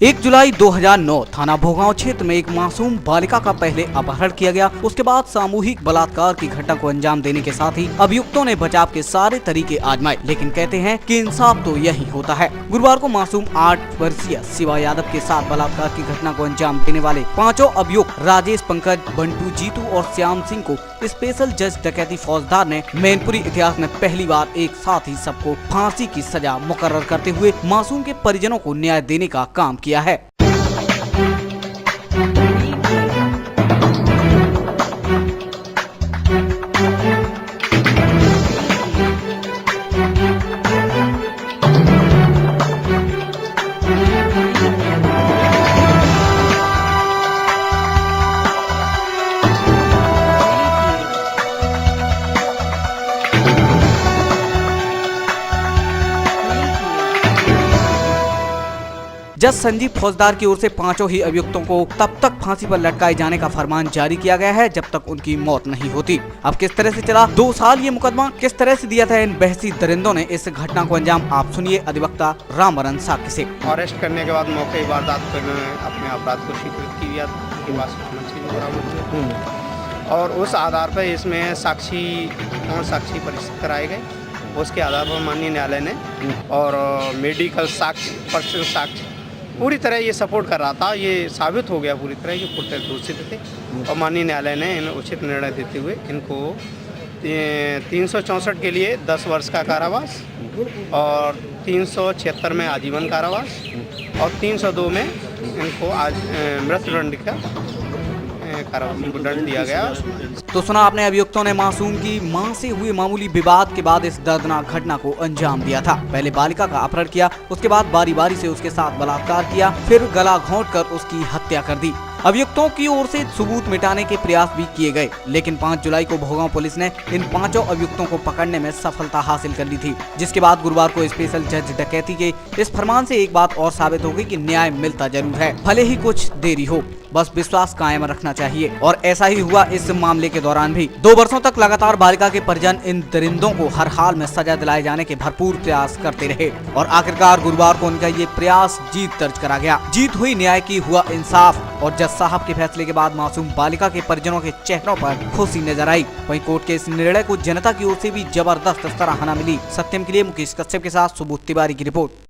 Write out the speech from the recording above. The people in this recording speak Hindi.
1 जुलाई 2009 थाना भोगांव क्षेत्र में एक मासूम बालिका का पहले अपहरण किया गया। उसके बाद सामूहिक बलात्कार की घटना को अंजाम देने के साथ ही अभियुक्तों ने बचाव के सारे तरीके आजमाए, लेकिन कहते हैं कि इंसाफ तो यही होता है। गुरुवार को मासूम 8 वर्षीय शिवा यादव के साथ बलात्कार की घटना को अंजाम देने वाले पांचों अभियुक्त राजेश, पंकज, बंटू, जीतू और श्याम सिंह को स्पेशल जज डकैती फौजदार ने मैनपुरी इतिहास में पहली बार एक साथ ही सबको फांसी की सजा मुकर्रर करते हुए मासूम के परिजनों को न्याय देने का काम किया है। जज संजीव फौजदार की ओर से पांचों ही अभियुक्तों को तब तक फांसी पर लटकाए जाने का फरमान जारी किया गया है जब तक उनकी मौत नहीं होती। अब किस तरह से चला 2 साल ये मुकदमा, किस तरह से दिया था इन बहसी दरिंदों ने इस घटना को अंजाम, आप सुनिए अधिवक्ता रामवरण साक्य से। अरेस्ट करने के बाद मौके की वारदात करने में अपने अपराध को स्वीकृत किया के पास बरामद हुई और उस आधार पर इसमें साक्षी परिचित कराए गए। उसके आधार पर माननीय न्यायालय ने और मेडिकल साक्ष्य पूरी तरह ये सपोर्ट कर रहा था, ये साबित हो गया पूरी तरह ये पूरी तरह दोषित थे और माननीय न्यायालय ने इन्हें उचित निर्णय देते हुए इनको 364 के लिए 10 वर्ष का कारावास और 376 में आजीवन कारावास और 302 में इनको आज मृत्युदंड का दंड दिया गया। तो सुना आपने, अभियुक्तों ने मासूम की मां से हुए मामूली विवाद के बाद इस दर्दनाक घटना को अंजाम दिया था। पहले बालिका का अपहरण किया, उसके बाद बारी बारी से उसके साथ बलात्कार किया, फिर गला घोंटकर उसकी हत्या कर दी। अभियुक्तों की ओर से सबूत मिटाने के प्रयास भी किए गए, लेकिन 5 जुलाई को भोगांव पुलिस ने इन पांचों अभियुक्तों को पकड़ने में सफलता हासिल कर ली थी, जिसके बाद गुरुवार को स्पेशल जज डकैती के इस फरमान से एक बात और साबित हो गई कि न्याय मिलता जरूर है, भले ही कुछ देरी हो, बस विश्वास कायम रखना चाहिए। और ऐसा ही हुआ इस मामले के दौरान भी। 2 वर्षों तक लगातार बालिका के परिजन इन दरिंदों को हर हाल में सजा दिलाए जाने के भरपूर प्रयास करते रहे और आखिरकार गुरुवार को उनका ये प्रयास जीत दर्ज करा गया। जीत हुई न्याय की, हुआ इंसाफ और जज साहब के फैसले के बाद मासूम बालिका के परिजनों के चेहरों पर खुशी नजर आई। वहीं कोर्ट के इस निर्णय को जनता की ओर से भी जबरदस्त सराहना मिली। सत्यम के लिए मुकेश कश्यप के साथ सुबोध तिवारी की रिपोर्ट।